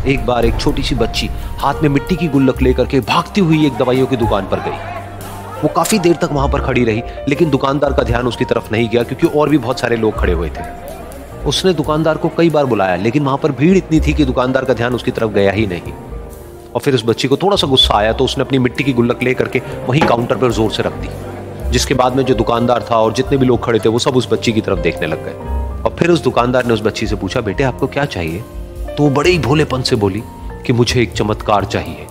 एक बार एक छोटी सी बच्ची हाथ में मिट्टी की गुल्लक लेकर के भागती हुई एक दवाइयों की दुकान पर गई। वो काफी देर तक वहां पर खड़ी रही, लेकिन दुकानदार का ध्यान उसकी तरफ नहीं गया क्योंकि और भी बहुत सारे लोग खड़े हुए थे। उसने दुकानदार को कई बार बुलाया, लेकिन वहां पर भीड़ इतनी थी कि दुकानदार का ध्यान उसकी तरफ गया ही नहीं। और फिर उस बच्ची को थोड़ा सा गुस्सा आया तो उसने अपनी मिट्टी की गुल्लक लेकर के वहीं काउंटर पर जोर से रख दी, जिसके बाद में जो दुकानदार था और जितने भी लोग खड़े थे वो सब उस बच्ची की तरफ देखने लग गए। और फिर उस दुकानदार ने उस बच्ची से पूछा, बेटे आपको क्या चाहिए? तो वो बड़े ही भोलेपन से बोली कि मुझे एक चमत्कार चाहिए।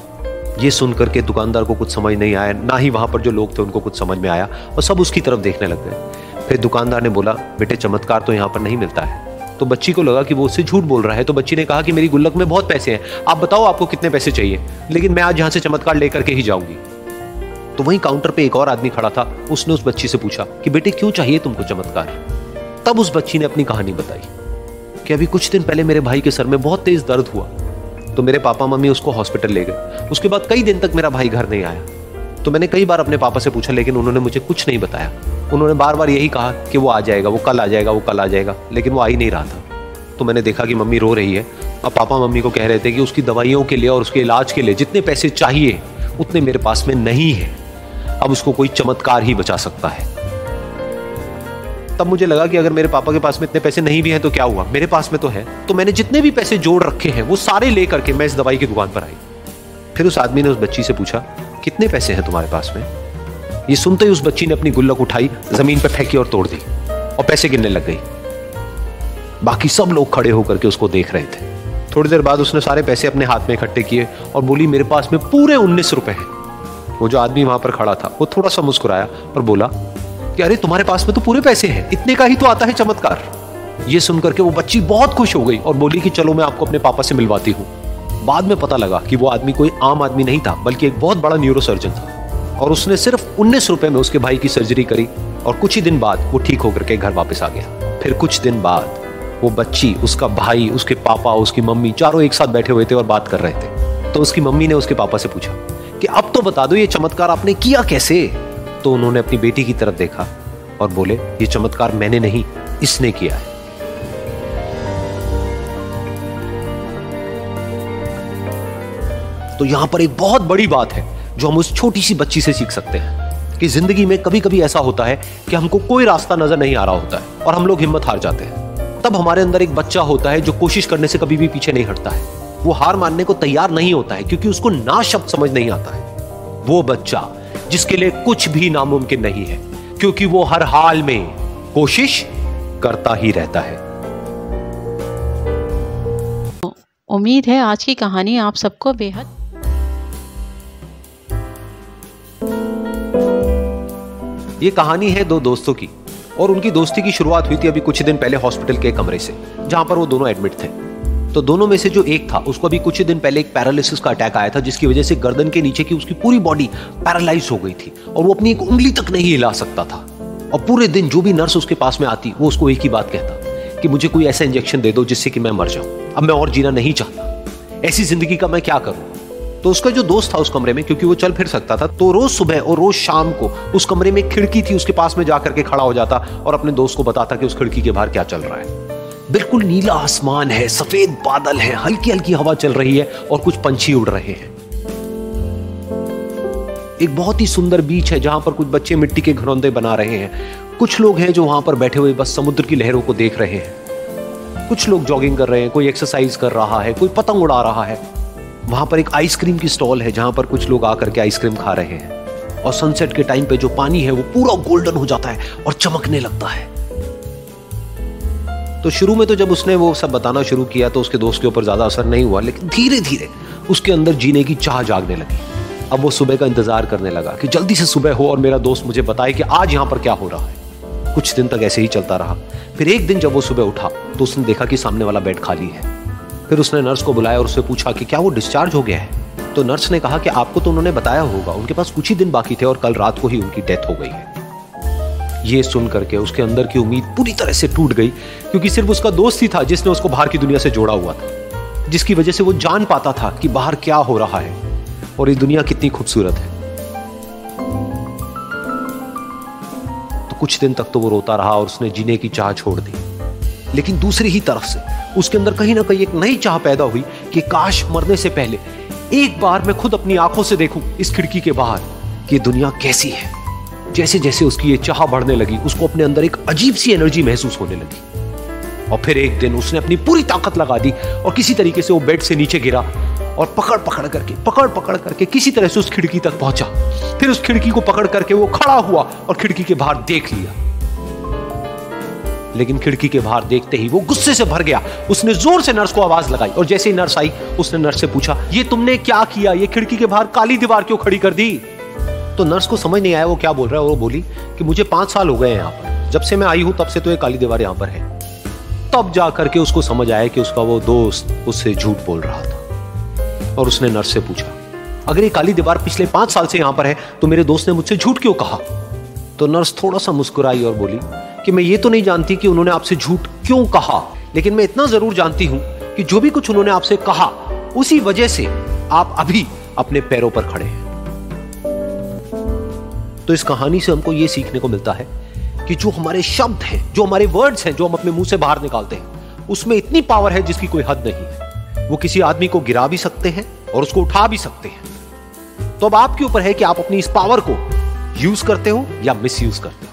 ये सुनकर के दुकानदार को कुछ समझ नहीं आया, ना ही वहां पर जो लोग थे उनको कुछ समझ में आया, और सब उसकी तरफ देखने लग गए। फिर दुकानदार ने बोला, बेटे चमत्कार तो यहाँ पर नहीं मिलता है। तो बच्ची को लगा कि वो उससे झूठ बोल रहा है, तो बच्ची ने कहा कि मेरी गुल्लक में बहुत पैसे हैं, आप बताओ आपको कितने पैसे चाहिए, लेकिन मैं आज यहाँ से चमत्कार लेकर के ही जाऊंगी। तो वहीं काउंटर पे एक और आदमी खड़ा था, उसने उस बच्ची से पूछा कि बेटे क्यों चाहिए तुमको चमत्कार? तब उस बच्ची ने अपनी कहानी बताई कि अभी कुछ दिन पहले मेरे भाई के सर में बहुत तेज दर्द हुआ, तो मेरे पापा मम्मी उसको हॉस्पिटल ले गए। उसके बाद कई दिन तक मेरा भाई घर नहीं आया। तो मैंने कई बार अपने पापा से पूछा, लेकिन उन्होंने मुझे कुछ नहीं बताया। उन्होंने बार बार यही कहा कि वो आ जाएगा, वो कल आ जाएगा, वो कल आ जाएगा, लेकिन वो आ ही नहीं रहा था। तो मैंने देखा कि मम्मी रो रही है, और पापा मम्मी को कह रहे थे कि उसकी दवाइयों के लिए और उसके इलाज के लिए जितने पैसे चाहिए उतने मेरे पास में नहीं है, अब उसको कोई चमत्कार ही बचा सकता है। तब मुझे लगा कि अगर मेरे पापा के पास में इतने पैसे नहीं भी हैं तो क्या हुआ, मेरे पास में तो है। तो मैंने जितने भी पैसे जोड़ रखे हैं वो सारे लेकर के मैं इस दवाई की दुकान पर आई। फिर उस आदमी ने उस बच्ची से पूछा, कितने पैसे हैं तुम्हारे पास में? ये सुनते ही उस बच्ची ने अपनी गुल्लक उठाई, जमीन पर फेंकी और तोड़ दी, और पैसे गिनने लग गई। बाकी सब लोग खड़े होकर के उसको देख रहे थे। थोड़ी देर बाद उसने सारे पैसे अपने हाथ में इकट्ठे किए और बोली, मेरे पास में पूरे 19 रुपए हैं। वो जो आदमी वहां पर खड़ा था वो थोड़ा सा मुस्कुराया और बोला कि अरे तुम्हारे पास में तो पूरे पैसे हैं, इतने का ही तो आता है चमत्कार। ये सुनकर के वो बच्ची बहुत खुश हो गई और बोली कि चलो मैं आपको अपने पापा से मिलवाती हूँ। बाद में पता लगा कि वो आदमी कोई आम आदमी नहीं था, बल्कि एक बहुत बड़ा न्यूरोसर्जन था, और उसने सिर्फ 19 रुपए में उसके भाई की सर्जरी करी, और कुछ ही दिन बाद वो ठीक होकर के घर वापस आ गया। फिर कुछ दिन बाद वो बच्ची, उसका भाई, उसके पापा, उसकी मम्मी, चारों एक साथ बैठे हुए थे और बात कर रहे थे। तो उसकी मम्मी ने उसके पापा से पूछा कि अब तो बता दो ये चमत्कार आपने किया कैसे? तो उन्होंने अपनी बेटी की तरफ देखा और बोले, ये चमत्कार मैंने नहीं, इसने किया है। तो यहां पर एक बहुत बड़ी बात है जो हम उस छोटी सी बच्ची से सीख सकते हैं कि जिंदगी में कभी कभी ऐसा होता है कि हमको कोई रास्ता नजर नहीं आ रहा होता है और हम लोग हिम्मत हार जाते हैं। तब हमारे अंदर एक बच्चा होता है जो कोशिश करने से कभी भी पीछे नहीं हटता है। वो हार मानने को तैयार नहीं होता है क्योंकि उसको ना शब्द समझ नहीं आता है। वो बच्चा जिसके लिए कुछ भी नामुमकिन नहीं है, क्योंकि वो हर हाल में कोशिश करता ही रहता है। उम्मीद है आज की कहानी आप सबको बेहद ये कहानी है दो दोस्तों की, और उनकी दोस्ती की शुरुआत हुई थी अभी कुछ दिन पहले हॉस्पिटल के कमरे से, जहां पर वो दोनों एडमिट थे। तो दोनों में से जो एक था उसको अभी कुछ दिन पहले एक पैरालिसिस का अटैक आया था, जिसकी वजह से गर्दन के नीचे की उसकी पूरी बॉडी पैरालाइज हो गई थी और वो अपनी एक उंगली तक नहीं हिला सकता था। और पूरे दिन जो भी नर्स उसके पास में आती वो उसको एक ही बात कहता कि मुझे कोई ऐसा इंजेक्शन दे दो जिससे कि मैं मर जाऊं, अब मैं और जीना नहीं चाहता, ऐसी जिंदगी का मैं क्या करूं। तो उसका जो दोस्त था उस कमरे में, क्योंकि वो चल फिर सकता था, तो रोज सुबह और रोज शाम को उस कमरे में एक खिड़की थी, उसके पास में जाकर के खड़ा हो जाता और अपने दोस्त को बताता कि उस खिड़की के बाहर क्या चल रहा है। बिल्कुल नीला आसमान है, सफेद बादल है, हल्की हल्की हवा चल रही है और कुछ पंछी उड़ रहे हैं। एक बहुत ही सुंदर बीच है जहां पर कुछ बच्चे मिट्टी के घरौंदे बना रहे हैं। कुछ लोग हैं जो वहां पर बैठे हुए बस समुद्र की लहरों को देख रहे हैं। कुछ लोग जॉगिंग कर रहे हैं, कोई एक्सरसाइज कर रहा है, कोई पतंग उड़ा रहा है। वहां पर एक आइसक्रीम की स्टॉल है जहां पर कुछ लोग आकर के आइसक्रीम खा रहे हैं। और सनसेट के टाइम पे जो पानी है वो पूरा गोल्डन हो जाता है और चमकने लगता है। तो शुरू में तो जब उसने वो सब बताना शुरू किया तो उसके दोस्त के ऊपर ज्यादा असर नहीं हुआ, लेकिन धीरे धीरे उसके अंदर जीने की चाह जागने लगी। अब वो सुबह का इंतजार करने लगा कि जल्दी से सुबह हो और मेरा दोस्त मुझे बताए कि आज यहां पर क्या हो रहा है। कुछ दिन तक ऐसे ही चलता रहा। फिर एक दिन जब वो सुबह उठा तो उसने देखा कि सामने वाला बेड खाली है। फिर उसने नर्स को बुलाया और उससे पूछा कि क्या वो डिस्चार्ज हो गया है। तो नर्स ने कहा कि आपको तो उन्होंने बताया होगा, उनके पास कुछ ही दिन बाकी थे और कल रात को ही उनकी डेथ हो गई है। ये सुन करके उसके अंदर की उम्मीद पूरी तरह से टूट गई, क्योंकि सिर्फ उसका दोस्त ही था जिसने उसको बाहर की दुनिया से जोड़ा हुआ था, जिसकी वजह से वो जान पाता था कि बाहर क्या हो रहा है और ये दुनिया कितनी खूबसूरत है। तो कुछ दिन तक तो वो रोता रहा और उसने जीने की चाह छोड़ दी। लेकिन दूसरी ही तरफ से उसके अंदर कहीं ना कहीं एक नई चाह पैदा हुई कि काश मरने से पहले एक बार मैं खुद अपनी आंखों से देखूं इस खिड़की के बाहर कि दुनिया कैसी है। जैसे जैसे उसकी ये चाह बढ़ने लगी, उसको अपने अंदर एक अजीब सी एनर्जी महसूस होने लगी। और फिर एक दिन उसने अपनी पूरी ताकत लगा दी और किसी तरीके से वो बेड से नीचे गिरा और पकड़ पकड़ करके किसी तरह से उस खिड़की तक पहुंचा। फिर उस खिड़की को पकड़ करके वो खड़ा हुआ और खिड़की के बाहर देख लिया। लेकिन खिड़की के बाहर देखते ही वो गुस्से से भर गया। उसने जोर से नर्स को आवाज लगाई और जैसे ही नर्स आई उसने नर्स से पूछा, ये तुमने क्या किया? ये खिड़की के बाहर काली दीवार क्यों खड़ी कर दी? तो नर्स को समझ नहीं आया वो क्या बोल रहा है। वो बोली कि मुझे 5 साल हो गए हैं यहाँ पर, जब से मैं आई हूं तब से तो ये काली दीवार यहाँ पर है। तब जाकर के उसको समझ आया कि उसका वो दोस्त उससे झूठ बोल रहा था। और उसने नर्स से पूछा, अगर ये काली दीवार पिछले 5 साल से यहाँ पर है तो मेरे दोस्त ने मुझसे झूठ क्यों कहा? तो नर्स थोड़ा सा मुस्कुराई और बोली कि मैं ये तो नहीं जानती कि उन्होंने आपसे झूठ क्यों कहा, लेकिन मैं इतना जरूर जानती हूं कि जो भी कुछ उन्होंने आपसे कहा उसी वजह से आप अभी अपने पैरों पर खड़े हैं। तो इस कहानी से हमको ये सीखने को मिलता है कि जो हमारे शब्द हैं, जो हमारे वर्ड्स हैं, जो हम अपने मुंह से बाहर निकालते हैं, उसमें इतनी पावर है जिसकी कोई हद नहीं है। वो किसी आदमी को गिरा भी सकते हैं और उसको उठा भी सकते हैं। तो अब आपके ऊपर है कि आप अपनी इस पावर को यूज करते हो या मिस यूज करते हो।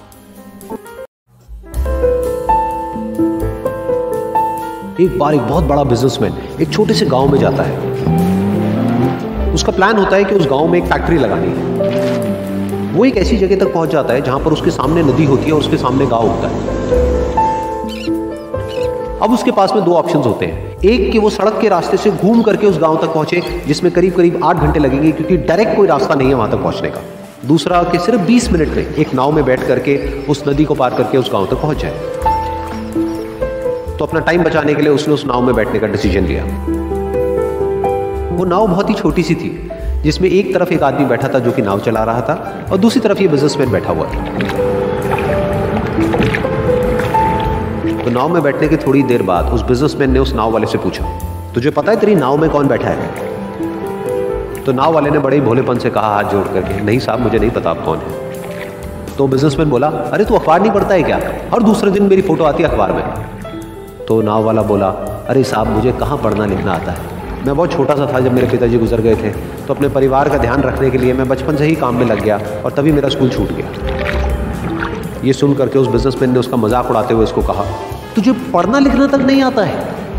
एक बार एक बहुत बड़ा बिजनेसमैन एक छोटे से गांव में जाता है। उसका प्लान होता है कि उस गांव में एक फैक्ट्री लगानी है। वो एक ऐसी जगह तक पहुंच जाता है जहां पर उसके सामने नदी होती है और उसके सामने गांव होता है। अब उसके पास में 2 ऑप्शंस होते हैं। एक कि वो सड़क के रास्ते से घूम करके उस गांव तक पहुंचे, जिसमें करीब करीब 8 घंटे लगेंगे क्योंकि डायरेक्ट कोई रास्ता नहीं है वहां तक पहुंचने का। दूसरा कि सिर्फ 20 मिनट में एक नाव में बैठ करके उस नदी को पार करके उस गांव तक पहुंच जाए। तो अपना टाइम बचाने के लिए उसने उस नाव में बैठने का डिसीजन लिया। वो नाव बहुत ही छोटी सी थी, जिसमें एक तरफ एक आदमी बैठा था जो कि नाव चला रहा था और दूसरी तरफ ये बिजनेसमैन बैठा हुआ था। तो नाव में बैठने के थोड़ी देर बाद उस बिजनेसमैन ने उस नाव वाले से पूछा, तुझे पता है तेरी नाव में कौन बैठा है? तो नाव वाले ने बड़े ही भोलेपन से कहा हाथ जोड़ करके, नहीं साहब मुझे नहीं पता आप कौन है। तो बिजनेसमैन बोला, अरे तू अखबार नहीं पढ़ता है क्या? हर दूसरे दिन मेरी फोटो आती है अखबार में। तो नाव वाला बोला, अरे साहब मुझे कहाँ पढ़ना लिखना आता है, मैं बहुत छोटा सा था जब मेरे पिताजी गुजर गए थे, तो अपने परिवार का ध्यान रखने के लिए मैं बचपन से ही काम में लग गया और तभी मेरा स्कूल छूट गया। ये सुन करके उस बिजनेसमैन ने उसका मजाक उड़ाते हुए उसको कहा, तुझे पढ़ना लिखना तक नहीं आता है,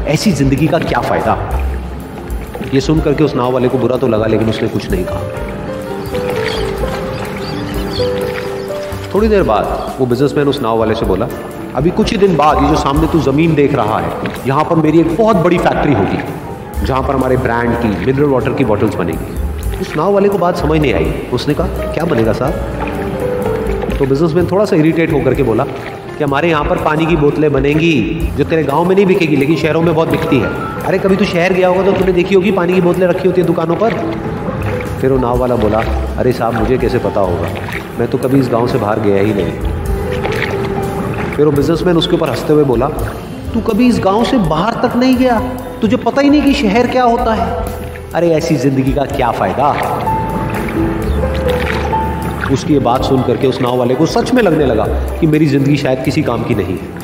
ऐसी जिंदगी का क्या फायदा? ये सुन करके उस नाव वाले को बुरा तो लगा, लेकिन उसने कुछ नहीं कहा। थोड़ी देर बाद वो बिजनेसमैन उस नाव वाले से बोला, अभी कुछ ही दिन बाद ये जो सामने तू जमीन देख रहा है, यहाँ पर मेरी एक बहुत बड़ी फैक्ट्री होगी जहाँ पर हमारे ब्रांड की मिनरल वाटर की बॉटल्स बनेगी। उस नाव वाले को बात समझ नहीं आई। उसने कहा, क्या बनेगा साहब? तो बिजनेसमैन थोड़ा सा इरिटेट होकर के बोला कि हमारे यहाँ पर पानी की बोतलें बनेंगी जो तेरे गांव में नहीं बिकेगी लेकिन शहरों में बहुत बिकती है। अरे कभी तू शहर गया होगा तो तूने देखी होगी पानी की बोतलें रखी होती है दुकानों पर। फिर वो नाव वाला बोला, अरे साहब मुझे कैसे पता होगा, मैं तो कभी इस गाँव से बाहर गया ही नहीं। फिर वो बिजनेसमैन उसके ऊपर हंसते हुए बोला, तू कभी इस गांव से बाहर तक नहीं गया, तुझे पता ही नहीं कि शहर क्या होता है? अरे ऐसी जिंदगी का क्या फायदा? उसकी ये बात सुन करके उस नाव वाले को सच में लगने लगा कि मेरी जिंदगी शायद किसी काम की नहीं है।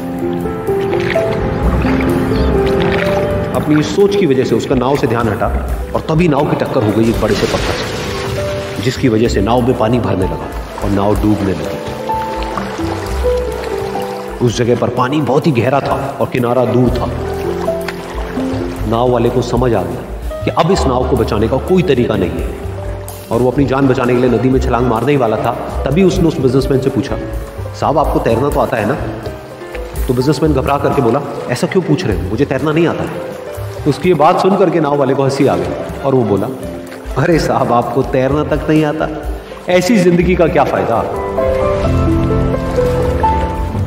अपनी इस सोच की वजह से उसका नाव से ध्यान हटा और तभी नाव की टक्कर हो गई एक बड़े से पत्थर से, जिसकी वजह से नाव में पानी भरने लगा और नाव डूबने लगी। उस जगह पर पानी बहुत ही गहरा था और किनारा दूर था। नाव वाले को समझ आ गया कि अब इस नाव को बचाने का कोई तरीका नहीं है और वो अपनी जान बचाने के लिए नदी में छलांग मारने ही वाला था। तभी उसने उस बिजनेसमैन से पूछा, साहब आपको तैरना तो आता है ना? तो बिजनेसमैन घबरा करके बोला, ऐसा क्यों पूछ रहे हो, मुझे तैरना नहीं आता है। तो उसकी ये बात सुन करके नाव वाले को हंसी आ गई और वो बोला, अरे साहब आपको तैरना तक नहीं आता, ऐसी जिंदगी का क्या फायदा?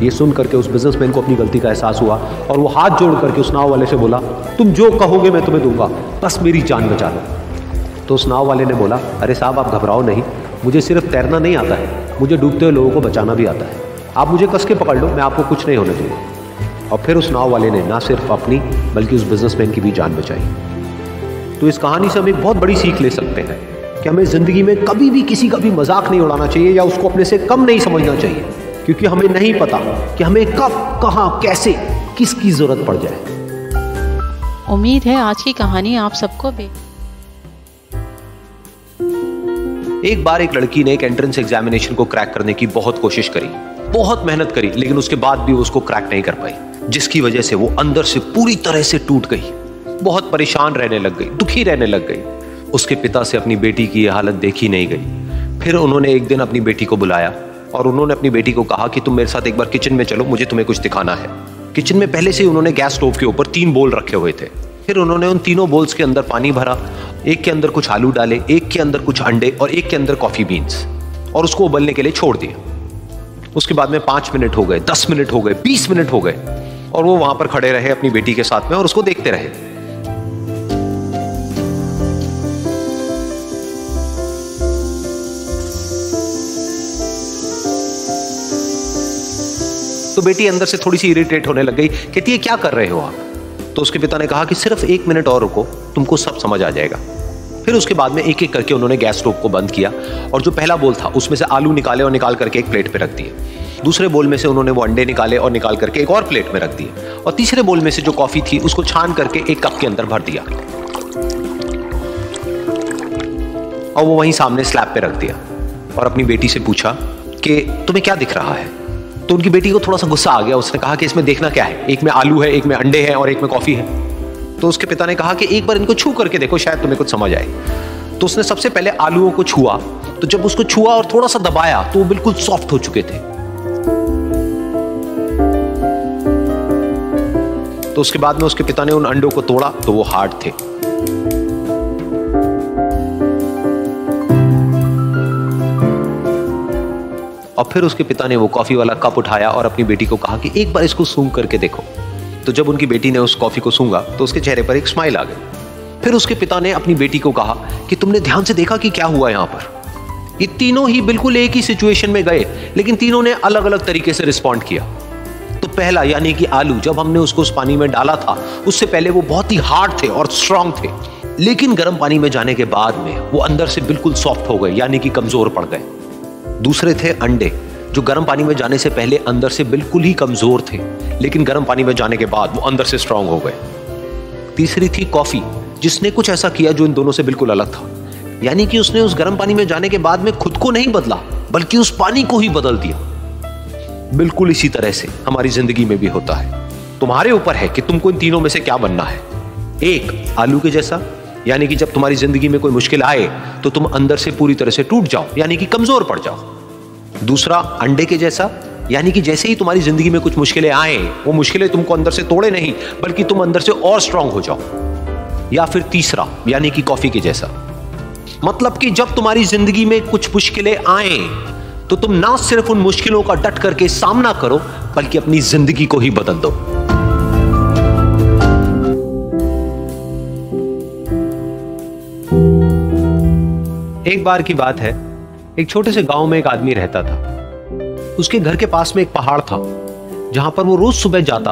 ये सुन करके उस बिजनेसमैन को अपनी गलती का एहसास हुआ और वो हाथ जोड़ करके उस नाव वाले से बोला, तुम जो कहोगे मैं तुम्हें दूंगा, बस मेरी जान बचा लो। तो उस नाव वाले ने बोला, अरे साहब आप घबराओ नहीं, मुझे सिर्फ तैरना नहीं आता है, मुझे डूबते हुए लोगों को बचाना भी आता है। आप मुझे कस के पकड़ लो, मैं आपको कुछ नहीं होने दूंगा। और फिर उस नाव वाले ने ना सिर्फ अपनी बल्कि उस बिजनेसमैन की भी जान बचाई। तो इस कहानी से हम एक बहुत बड़ी सीख ले सकते हैं कि हमें जिंदगी में कभी भी किसी का भी मजाक नहीं उड़ाना चाहिए या उसको अपने से कम नहीं समझना चाहिए, क्योंकि हमें नहीं पता कि हमें कब, कहां, कैसे, किसकी जरूरत पड़ जाए। उम्मीद है आज की कहानी आप सबको एक बार एक लड़की ने एक एंट्रेंस एग्जामिनेशन को क्रैक करने की बहुत कोशिश करी, बहुत मेहनत करी, लेकिन उसके बाद भी उसको क्रैक नहीं कर पाई, जिसकी वजह से वो अंदर से पूरी तरह से टूट गई, बहुत परेशान रहने लग गई, दुखी रहने लग गई। उसके पिता से अपनी बेटी की यह हालत देखी नहीं गई। फिर उन्होंने एक दिन अपनी बेटी को बुलाया और उन्होंने अपनी बेटी को कहा कि तुम मेरे साथ एक बार किचन में चलो, मुझे तुम्हें कुछ दिखाना है। किचन में पहले से ही उन्होंने गैस स्टोव के ऊपर 3 बोल रखे हुए थे। फिर उन्होंने उन तीनों बोल्स के अंदर पानी भरा, एक के अंदर कुछ आलू डाले, एक के अंदर कुछ अंडे और एक के अंदर कॉफी बीन्स, और उसको उबलने के लिए छोड़ दिया। उसके बाद में 5 मिनट हो गए, 10 मिनट हो गए, 20 मिनट हो गए, और वो वहां पर खड़े रहे अपनी बेटी के साथ में और उसको देखते रहे। तो बेटी अंदर से थोड़ी सी इरिटेट होने लग गई, कहती है क्या कर रहे हो आप? तो उसके पिता ने कहा कि सिर्फ 1 मिनट और रुको, तुमको सब समझ आ जाएगा। फिर उसके बाद में एक एक करके उन्होंने गैस स्टोव को बंद किया और जो पहला बोल था उसमें से आलू निकाले और निकाल करके एक प्लेट पे रख दिए। दूसरे बोल में से उन्होंने वो अंडे निकाले और निकाल करके एक और प्लेट में रख दिए, और तीसरे बोल में से जो कॉफी थी उसको छान करके एक कप के अंदर भर दिया और वो वहीं सामने स्लैब पे रख दिया और अपनी बेटी से पूछा कि तुम्हें क्या दिख रहा है? तो उनकी बेटी को थोड़ा सा गुस्सा आ गया। उसने कहा कि इसमें देखना क्या है, एक में आलू है, एक में अंडे हैं और एक में कॉफी है। तो उसके पिता ने कहा कि एक बार इनको छू करके देखो, शायद तुम्हें कुछ समझ आए। तो उसने सबसे पहले आलूओं को छुआ, तो जब उसको छुआ और थोड़ा सा दबाया तो वो बिल्कुल सॉफ्ट हो चुके थे। तो उसके बाद में उसके पिता ने उन अंडों को तोड़ा तो वो हार्ड थे। और फिर उसके पिता ने वो कॉफी वाला कप उठाया और अपनी बेटी को कहा कि एक बार इसको सूंघ करके देखो। तो जब उनकी बेटी ने उस कॉफी को सूंघा तो उसके चेहरे पर एक स्माइल आ गई। फिर उसके पिता ने अपनी बेटी को कहा कि तुमने ध्यान से देखा कि क्या हुआ यहां पर? ये तीनों ही बिल्कुल एक ही सिचुएशन में गए, लेकिन तीनों ने अलग अलग तरीके से रिस्पॉन्ड किया। तो पहला यानी कि आलू, जब हमने उसको उस पानी में डाला था उससे पहले वो बहुत ही हार्ड थे और स्ट्रांग थे, लेकिन गर्म पानी में जाने के बाद में वो अंदर से बिल्कुल सॉफ्ट हो गए, यानी कि कमजोर पड़ गए। दूसरे थे अंडे, जो गर्म पानी में जाने से पहले अंदर से बिल्कुल ही कमजोर थे, लेकिन गर्म पानी में जाने के बाद वो अंदर से स्ट्रांग हो गए। तीसरी थी कॉफी, जिसने कुछ ऐसा किया जो इन दोनों से बिल्कुल अलग था, यानी कि उसने उस गर्म पानी में जाने के बाद में खुद को नहीं बदला, बल्कि उस पानी को ही बदल दिया। बिल्कुल इसी तरह से हमारी जिंदगी में भी होता है। तुम्हारे ऊपर है कि तुमको इन तीनों में से क्या बनना है। एक, आलू के जैसा, यानी कि जब तुम्हारी जिंदगी में कोई मुश्किल आए तो तुम अंदर से पूरी तरह से टूट जाओ, यानी कि कमजोर पड़ जाओ। दूसरा, अंडे के जैसा, यानी कि जैसे ही तुम्हारी जिंदगी में कुछ मुश्किलें आए, वो मुश्किलें तुमको अंदर से तोड़े नहीं, बल्कि तुम अंदर से और स्ट्रांग हो जाओ। या फिर तीसरा, यानी कि कॉफी के जैसा, मतलब कि जब तुम्हारी जिंदगी में कुछ मुश्किलें आए तो तुम ना सिर्फ उन मुश्किलों का डट करके सामना करो, बल्कि अपनी जिंदगी को ही बदल दो। एक बार की बात है, एक छोटे से गांव में एक आदमी रहता था। उसके घर के पास में एक पहाड़ था, जहां पर वो रोज सुबह जाता।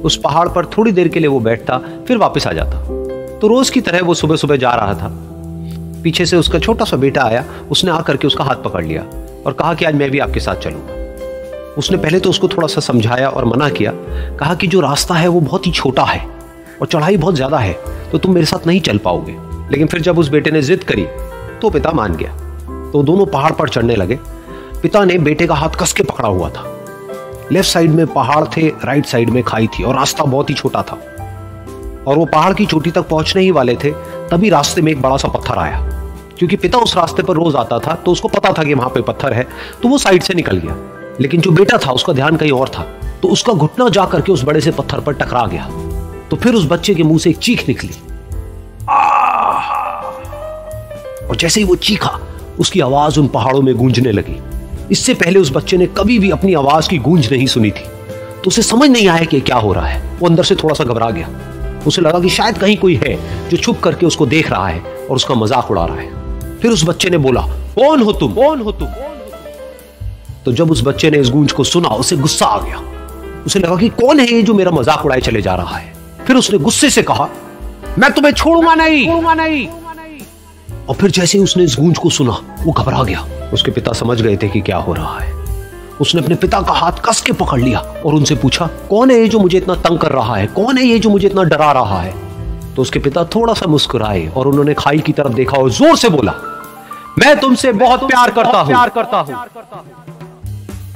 उस पहाड़ पर थोड़ी देर के लिए वो बैठता, फिर वापस आ जाता। तो रोज की तरह वो सुबह सुबह जा रहा था। पीछे से उसका छोटा सा बेटा आया, उसने आकर के उसका हाथ पकड़ लिया और कहा कि आज मैं भी आपके साथ चलूंगा। उसने पहले तो उसको थोड़ा सा समझाया और मना किया, कहा कि जो रास्ता है वो बहुत ही छोटा है और चढ़ाई बहुत ज्यादा है, तो तुम मेरे साथ नहीं चल पाओगे। लेकिन फिर जब उस बेटे ने जिद करी तो पिता मान गया। तो दोनों पहाड़ पर चढ़ने लगे। पिता ने बेटे का हाथ कस के पकड़ा हुआ था। लेफ्ट साइड में पहाड़ थे, राइट साइड में खाई थी और रास्ता बहुत ही छोटा था। और वो पहाड़ की चोटी तक पहुंचने ही वाले थे, तभी रास्ते में एक बड़ा सा पत्थर आया। क्योंकि पिता उस रास्ते पर रोज आता था तो उसको पता था कि वहां पे पत्थर है, तो वो साइड से निकल गया। लेकिन जो बेटा था उसका ध्यान कहीं और था, तो उसका घुटना जा करके उस बड़े से पत्थर पर टकरा गया। तो फिर उस बच्चे के मुंह से एक चीख निकली, और जैसे ही वो चीखा, उसकी आवाज उन पहाड़ों में गूंजने लगी। इससे पहले उस बच्चे ने कभी भी अपनी आवाज की गूंज नहीं सुनी थी, तो उसे समझ नहीं आया कि क्या हो रहा है। वो अंदर से थोड़ा सा घबरा गया। उसे लगा कि शायद कहीं कोई है जो छुप करके उसको देख रहा है और उसका मजाक उड़ा रहा है। फिर उस बच्चे ने बोला, कौन हो तुम? कौन हो तुम? तो जब उस बच्चे ने इस गूंज को सुना, उसे गुस्सा आ गया। उसे लगा कि कौन है ये जो मेरा मजाक उड़ाए चले जा रहा है। फिर उसने गुस्से से कहा, मैं तुम्हें छोड़ूंगा नहीं। और फिर जैसे ही उसने इस गूंज को सुना, वो घबरा गया। उसके पिता समझ गए थे कि क्या हो रहा है। उसने अपने पिता का हाथ कस के पकड़ लिया और उनसे पूछा, कौन है ये जो मुझे इतना तंग कर रहा है? कौन है ये जो मुझे इतना डरा रहा है? तो उसके पिता थोड़ा सा मुस्कुराए और उन्होंने खाई की तरफ देखा और जोर से बोला, मैं तुमसे बहुत प्यार करता हूं।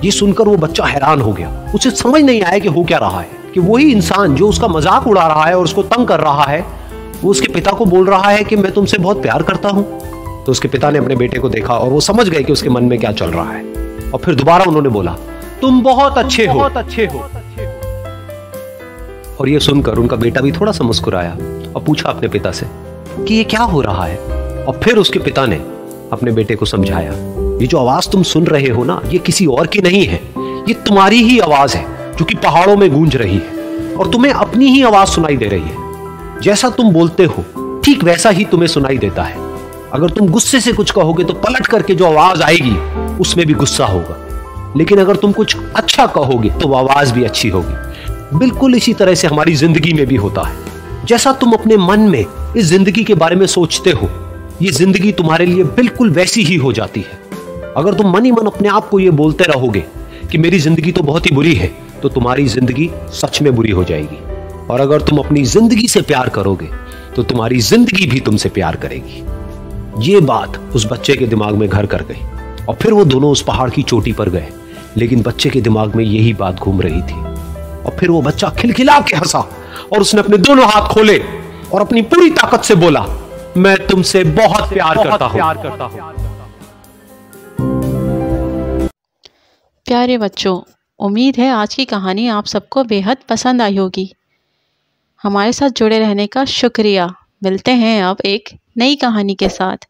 ये सुनकर वो बच्चा हैरान हो गया। उसे समझ नहीं आया कि हो क्या रहा है, कि वही इंसान जो उसका मजाक उड़ा रहा है और उसको तंग कर रहा है, वो उसके पिता को बोल रहा है कि मैं तुमसे बहुत प्यार करता हूं। तो उसके पिता ने अपने बेटे को देखा और वो समझ गए कि उसके मन में क्या चल रहा है, और फिर दोबारा उन्होंने बोला, तुम बहुत अच्छे हो। और ये सुनकर उनका बेटा भी थोड़ा सा मुस्कुराया और पूछा अपने पिता से कि ये क्या हो रहा है। और फिर उसके पिता ने अपने बेटे को समझाया, ये जो आवाज तुम सुन रहे हो ना, ये किसी और की नहीं है, ये तुम्हारी ही आवाज है जो कि पहाड़ों में गूंज रही है, और तुम्हें अपनी ही आवाज सुनाई दे रही है। जैसा तुम बोलते हो ठीक वैसा ही तुम्हें सुनाई देता है। अगर तुम गुस्से से कुछ कहोगे तो पलट करके जो आवाज आएगी उसमें भी गुस्सा होगा, लेकिन अगर तुम कुछ अच्छा कहोगे तो वो आवाज भी अच्छी होगी। बिल्कुल इसी तरह से हमारी जिंदगी में भी होता है। जैसा तुम अपने मन में इस जिंदगी के बारे में सोचते हो, ये जिंदगी तुम्हारे लिए बिल्कुल वैसी ही हो जाती है। अगर तुम मन ही मन अपने आप को ये बोलते रहोगे कि मेरी जिंदगी तो बहुत ही बुरी है, तो तुम्हारी जिंदगी सच में बुरी हो जाएगी। और अगर तुम अपनी जिंदगी से प्यार करोगे तो तुम्हारी जिंदगी भी तुमसे प्यार करेगी। ये बात उस बच्चे के दिमाग में घर कर गई, और फिर वो दोनों उस पहाड़ की चोटी पर गए, लेकिन बच्चे के दिमाग में यही बात घूम रही थी। और फिर वो बच्चा खिलखिला के हंसा और उसने अपने दोनों हाथ खोले और अपनी पूरी ताकत से बोला, मैं तुमसे बहुत प्यार करता हूं। प्यारे बच्चों, उम्मीद है आज की कहानी आप सबको बेहद पसंद आई होगी। हमारे साथ जुड़े रहने का शुक्रिया। मिलते हैं अब एक नई कहानी के साथ।